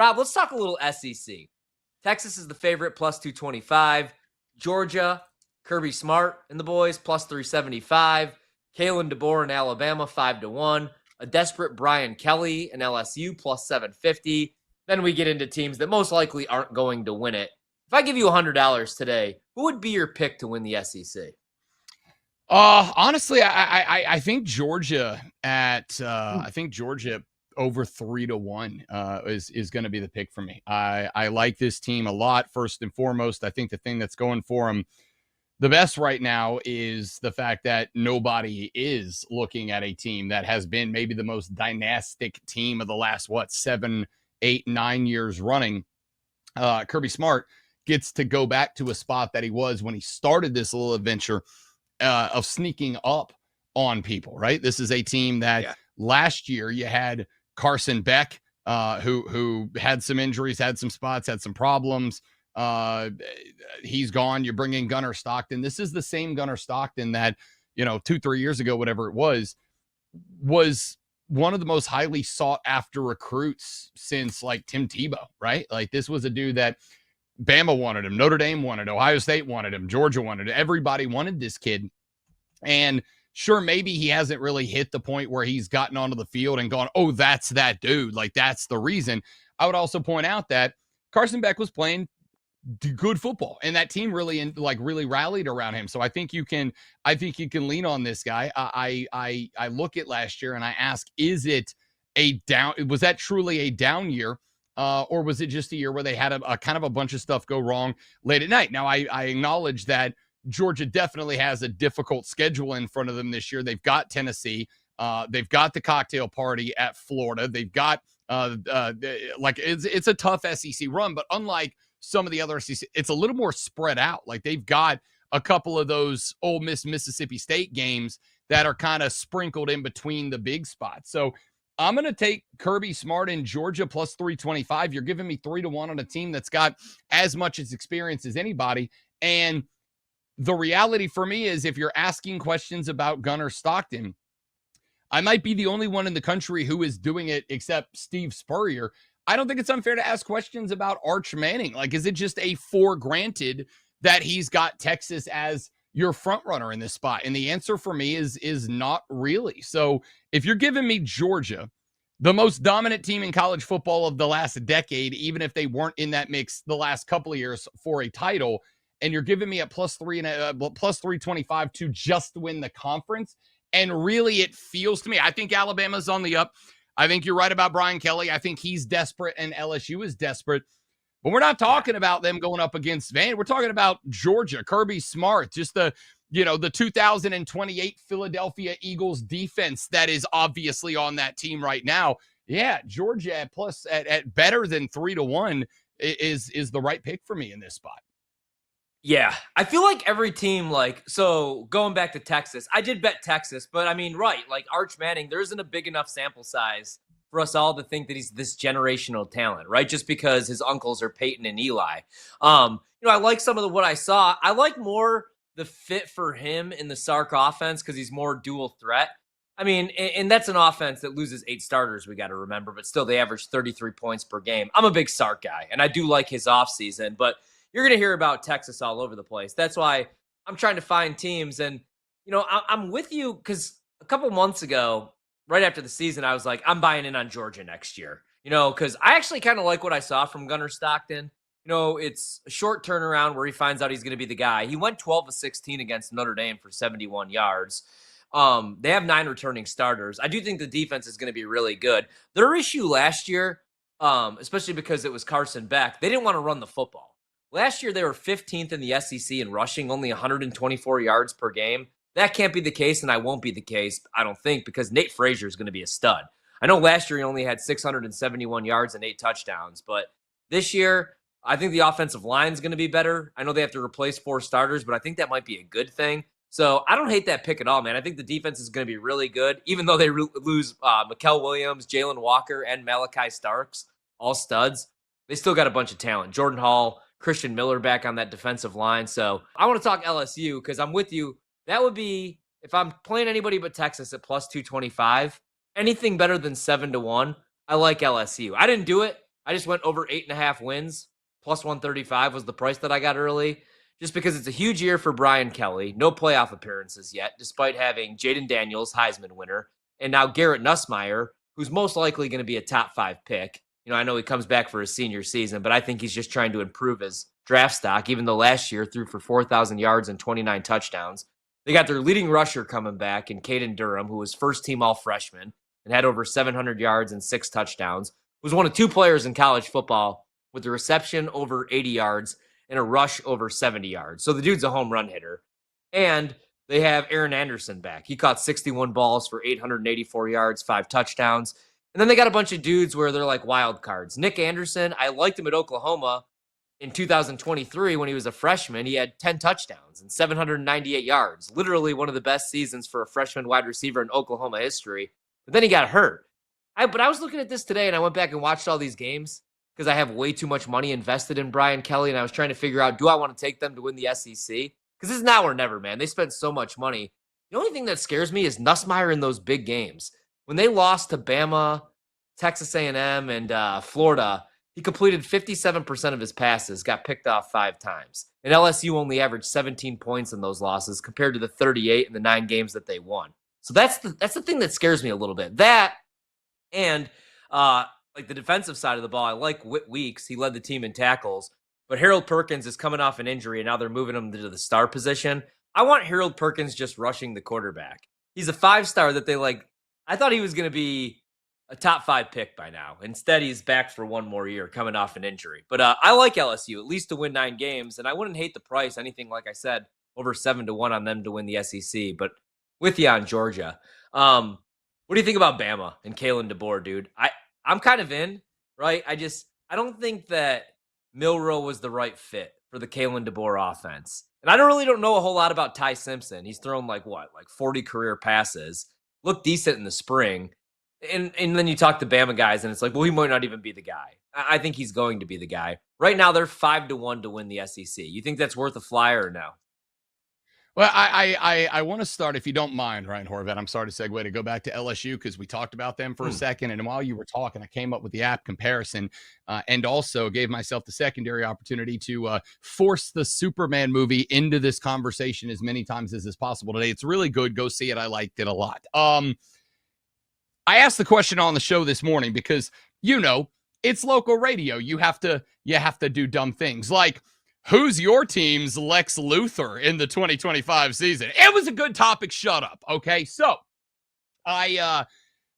Rob, let's talk a little SEC. Texas is the favorite, plus 225. Georgia, Kirby Smart and the boys, plus 375. Kalen DeBoer in Alabama, 5-1. A desperate Brian Kelly in LSU, plus 750. Then we get into teams that most likely aren't going to win it. If I give you $100 today, who would be your pick to win the SEC? Honestly, I think Georgia over 3-1 is going to be the pick for me. I like this team a lot. First and foremost, I think the thing that's going for them the best right now is the fact that nobody is looking at a team that has been maybe the most dynastic team of the last 7, 8, 9 years running. Kirby Smart gets to go back to a spot that he was when he started this little adventure of sneaking up on people, right? This is a team that last year you had Carson Beck, who had some injuries, had some spots, had some problems. He's gone. You bring in Gunnar Stockton. This is the same Gunnar Stockton that, 2-3 years ago, whatever it was one of the most highly sought after recruits since like Tim Tebow, right? Like this was a dude that Bama wanted him, Notre Dame wanted, Ohio State wanted him, Georgia wanted him. Everybody wanted this kid. And sure, maybe he hasn't really hit the point where he's gotten onto the field and gone, oh, that's that dude. Like that's the reason. I would also point out that Carson Beck was playing good football, and that team really rallied around him. So I think you can lean on this guy. I look at last year and I ask, is it was that truly a down year? Or was it just a year where they had a kind of a bunch of stuff go wrong late at night? Now, I acknowledge that Georgia definitely has a difficult schedule in front of them this year. They've got Tennessee. They've got the cocktail party at Florida. They've got it's a tough SEC run, but unlike some of the other SEC, it's a little more spread out. Like they've got a couple of those Ole Miss, Mississippi State games that are kind of sprinkled in between the big spots. So I'm going to take Kirby Smart in Georgia plus 325. You're giving me 3-1 on a team that's got as much experience as anybody. And the reality for me is if you're asking questions about Gunnar Stockton, I might be the only one in the country who is doing it except Steve Spurrier. I don't think it's unfair to ask questions about Arch Manning. Like, is it just a for granted that he's got Texas as your front runner in this spot? And the answer for me is not really. So if you're giving me Georgia, the most dominant team in college football of the last decade, even if they weren't in that mix the last couple of years for a title, and you're giving me a plus 325 to just win the conference, and really it feels to me, I think Alabama's on the up. I think you're right about Brian Kelly. I think he's desperate and LSU is desperate. But we're not talking about them going up against Van. We're talking about Georgia, Kirby Smart, just the 2028 Philadelphia Eagles defense that is obviously on that team right now. Yeah, Georgia at better than 3-1 is the right pick for me in this spot. Yeah, I feel like every team, so going back to Texas, I did bet Texas, but I mean, right, like Arch Manning, there isn't a big enough sample size for us all to think that he's this generational talent, right? Just because his uncles are Peyton and Eli. I like some of what I saw. I like more the fit for him in the Sark offense because he's more dual threat. I mean, and that's an offense that loses 8 starters, we got to remember, but still they average 33 points per game. I'm a big Sark guy, and I do like his offseason, but you're going to hear about Texas all over the place. That's why I'm trying to find teams. And, I'm with you because a couple months ago, right after the season, I was like, I'm buying in on Georgia next year, because I actually kind of like what I saw from Gunnar Stockton. It's a short turnaround where he finds out he's going to be the guy. He went 12-16 against Notre Dame for 71 yards. They have 9 returning starters. I do think the defense is going to be really good. Their issue last year, especially because it was Carson Beck, they didn't want to run the football. Last year, they were 15th in the SEC in rushing, only 124 yards per game. That can't be the case, and I won't be the case, I don't think, because Nate Frazier is going to be a stud. I know last year he only had 671 yards and 8 touchdowns, but this year, I think the offensive line is going to be better. I know they have to replace 4 starters, but I think that might be a good thing. So I don't hate that pick at all, man. I think the defense is going to be really good, even though they lose Mikael Williams, Jalen Walker, and Malachi Starks, all studs. They still got a bunch of talent. Jordan Hall, Christian Miller back on that defensive line. So I want to talk LSU because I'm with you. That would be, if I'm playing anybody but Texas at plus 225, anything better than 7-1, I like LSU. I didn't do it I just went over 8.5 wins. Plus 135 was the price that I got early, just because it's a huge year for Brian Kelly. No playoff appearances yet, despite having Jaden Daniels, Heisman winner, and now Garrett Nussmeier, who's most likely going to be a top 5 pick. I know he comes back for his senior season, but I think he's just trying to improve his draft stock, even though last year threw for 4,000 yards and 29 touchdowns. They got their leading rusher coming back in Caden Durham, who was first team all freshman and had over 700 yards and 6 touchdowns, was one of 2 players in college football with a reception over 80 yards and a rush over 70 yards. So the dude's a home run hitter. And they have Aaron Anderson back. He caught 61 balls for 884 yards, 5 touchdowns. And then they got a bunch of dudes where they're like wild cards. Nick Anderson, I liked him at Oklahoma in 2023 when he was a freshman. He had 10 touchdowns and 798 yards. Literally one of the best seasons for a freshman wide receiver in Oklahoma history. But then he got hurt. But I was looking at this today and I went back and watched all these games because I have way too much money invested in Brian Kelly, and I was trying to figure out, do I want to take them to win the SEC? Because it's now or never, man. They spent so much money. The only thing that scares me is Nussmeier in those big games. When they lost to Bama, Texas A&M, and Florida, he completed 57% of his passes, got picked off 5 times. And LSU only averaged 17 points in those losses compared to the 38 in the 9 games that they won. So that's the thing that scares me a little bit. That and like the defensive side of the ball, I like Whit Weeks. He led the team in tackles. But Harold Perkins is coming off an injury, and now they're moving him to the star position. I want Harold Perkins just rushing the quarterback. He's a 5-star that they like. I thought he was going to be a top 5 pick by now. Instead, he's back for one more year coming off an injury. But I like LSU, at least to win 9 games, and I wouldn't hate the price. Anything, like I said, over 7-1 on them to win the SEC. But with you on Georgia. What do you think about Bama and Kalen DeBoer, dude? I'm kind of in, right? I don't think that Milroe was the right fit for the Kalen DeBoer offense. And I don't know a whole lot about Ty Simpson. He's thrown like 40 career passes. Looked decent in the spring. And then you talk to Bama guys and it's like, well, he might not even be the guy. I think he's going to be the guy. Right now, they're 5-1 to win the SEC. You think that's worth a flyer or no? Well, I want to start, if you don't mind, Ryan Horvat. I'm sorry to segue to go back to LSU because we talked about them for a second. And while you were talking, I came up with the app comparison and also gave myself the secondary opportunity to force the Superman movie into this conversation as many times as is possible today. It's really good. Go see it. I liked it a lot. I asked the question on the show this morning because, it's local radio. You have to do dumb things like, who's your team's Lex Luthor in the 2025 season? It was a good topic. Shut up. Okay. So I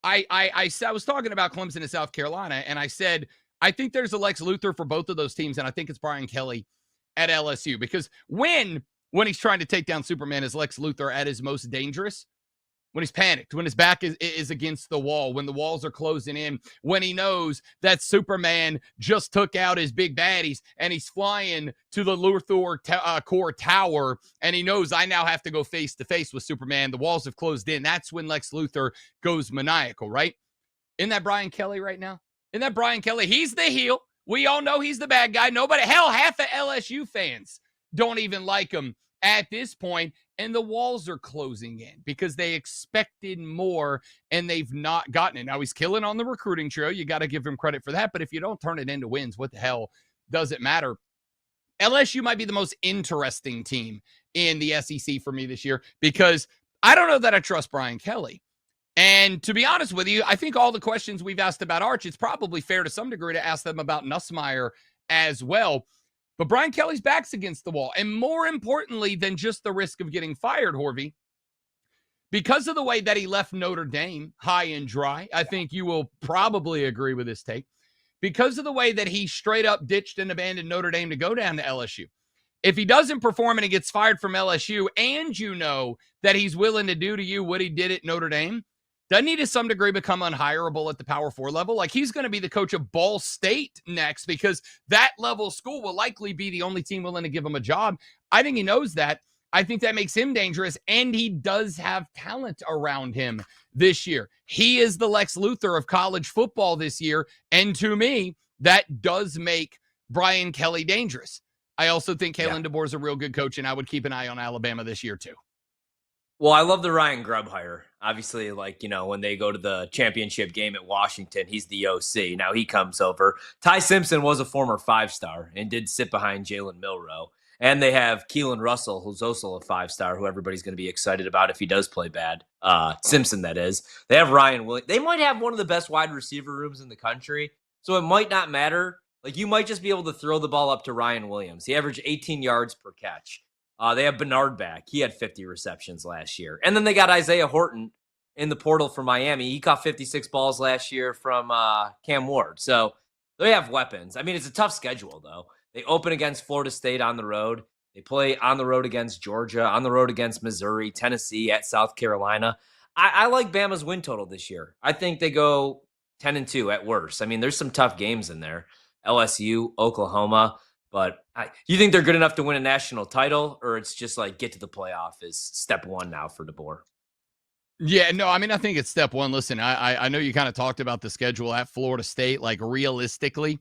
was talking about Clemson and South Carolina, and I said, I think there's a Lex Luthor for both of those teams. And I think it's Brian Kelly at LSU, because when he's trying to take down Superman, is Lex Luthor at his most dangerous? When he's panicked, when his back is against the wall, when the walls are closing in, when he knows that Superman just took out his big baddies and he's flying to the Luthor core tower, and he knows, I now have to go face to face with Superman. The walls have closed in. That's when Lex Luthor goes maniacal, right? Isn't that Brian Kelly right now? Isn't that Brian Kelly? He's the heel. We all know he's the bad guy. Half of LSU fans don't even like him at this point, and the walls are closing in because they expected more and they've not gotten it. Now, he's killing on the recruiting trail. You got to give him credit for that, but if you don't turn it into wins, what the hell does it matter? LSU might be the most interesting team in the SEC for me this year because I don't know that I trust Brian Kelly. And to be honest with you, I think all the questions we've asked about Arch, it's probably fair to some degree to ask them about Nussmeier as well. But Brian Kelly's back's against the wall. And more importantly than just the risk of getting fired, Horvey, because of the way that he left Notre Dame high and dry, I think you will probably agree with this take, because of the way that he straight up ditched and abandoned Notre Dame to go down to LSU. If he doesn't perform and he gets fired from LSU, and you know that he's willing to do to you what he did at Notre Dame, doesn't he to some degree become unhireable at the Power 4 level? Like, he's going to be the coach of Ball State next because that level school will likely be the only team willing to give him a job. I think he knows that. I think that makes him dangerous, and he does have talent around him this year. He is the Lex Luthor of college football this year, and to me, that does make Brian Kelly dangerous. I also think Kalen DeBoer is a real good coach, and I would keep an eye on Alabama this year too. Well, I love the Ryan Grubb hire. Obviously, like, when they go to the championship game at Washington, he's the OC. Now he comes over. Ty Simpson was a former 5-star and did sit behind Jalen Milroe. And they have Keelan Russell, who's also a 5-star, who everybody's going to be excited about if he does play bad. Simpson, that is. They have Ryan Williams. They might have one of the best wide receiver rooms in the country, so it might not matter. Like, you might just be able to throw the ball up to Ryan Williams. He averaged 18 yards per catch. They have Bernard back. He had 50 receptions last year. And then they got Isaiah Horton in the portal for Miami. He caught 56 balls last year from Cam Ward. So they have weapons. I mean, it's a tough schedule, though. They open against Florida State on the road. They play on the road against Georgia, on the road against Missouri, Tennessee, at South Carolina. I like Bama's win total this year. I think they go 10-2 at worst. I mean, there's some tough games in there. LSU, Oklahoma. But you think they're good enough to win a national title, or it's just like get to the playoff is step one now for DeBoer? Yeah, no, I mean, I think it's step one. Listen, I know you kind of talked about the schedule at Florida State. Like, realistically,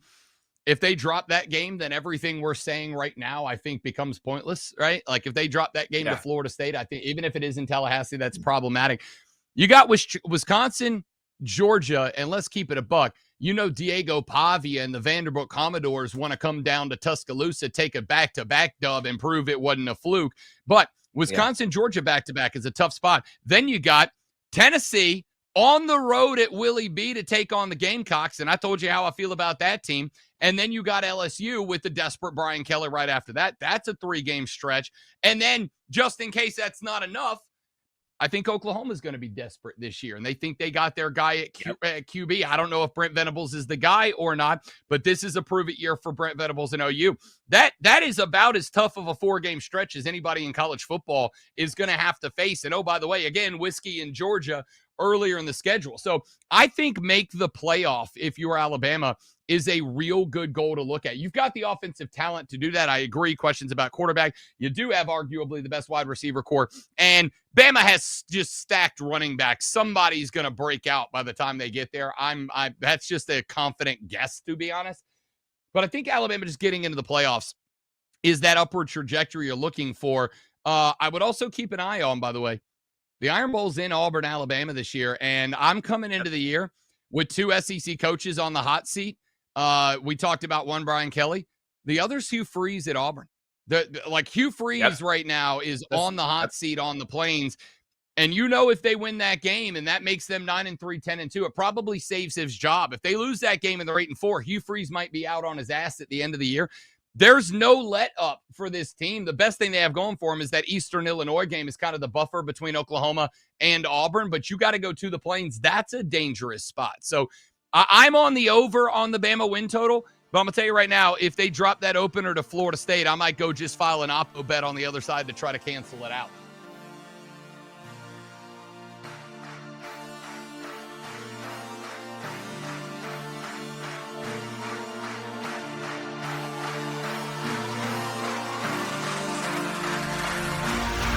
if they drop that game, then everything we're saying right now, I think, becomes pointless, right? Like, if they drop that game to Florida State, I think even if it is in Tallahassee, that's problematic. You got Wisconsin, Georgia, and let's keep it a buck. Diego Pavia and the Vanderbilt Commodores want to come down to Tuscaloosa, take a back-to-back dub, and prove it wasn't a fluke. But Wisconsin, Georgia back-to-back is a tough spot. Then you got Tennessee on the road at Willie B to take on the Gamecocks, and I told you how I feel about that team. And then you got LSU with the desperate Brian Kelly right after that. That's a 3-game stretch. And then, just in case that's not enough, I think Oklahoma is going to be desperate this year, and they think they got their guy at QB. I don't know if Brent Venables is the guy or not, but this is a prove-it year for Brent Venables and OU. That is about as tough of a 4-game stretch as anybody in college football is going to have to face. And, oh, by the way, again, Whiskey in Georgia earlier in the schedule. So I think make the playoff, if you're Alabama, is a real good goal to look at. You've got the offensive talent to do that. I agree. Questions about quarterback. You do have arguably the best wide receiver core. And Bama has just stacked running backs. Somebody's going to break out by the time they get there. That's just a confident guess, to be honest. But I think Alabama just getting into the playoffs is that upward trajectory you're looking for. I would also keep an eye on, by the way, the Iron Bowl's in Auburn, Alabama this year. And I'm coming into the year with 2 SEC coaches on the hot seat. We talked about one, Brian Kelly. The other's Hugh Freeze at Auburn. Hugh Freeze right now is on the hot seat on the Plains. And if they win that game and that makes them 9-3, 10-2, it probably saves his job. If they lose that game and they're 8-4, Hugh Freeze might be out on his ass at the end of the year. There's no let up for this team. The best thing they have going for them is that Eastern Illinois game is kind of the buffer between Oklahoma and Auburn, but you got to go to the Plains. That's a dangerous spot. So I'm on the over on the Bama win total, but I'm going to tell you right now, if they drop that opener to Florida State, I might go just file an oppo bet on the other side to try to cancel it out.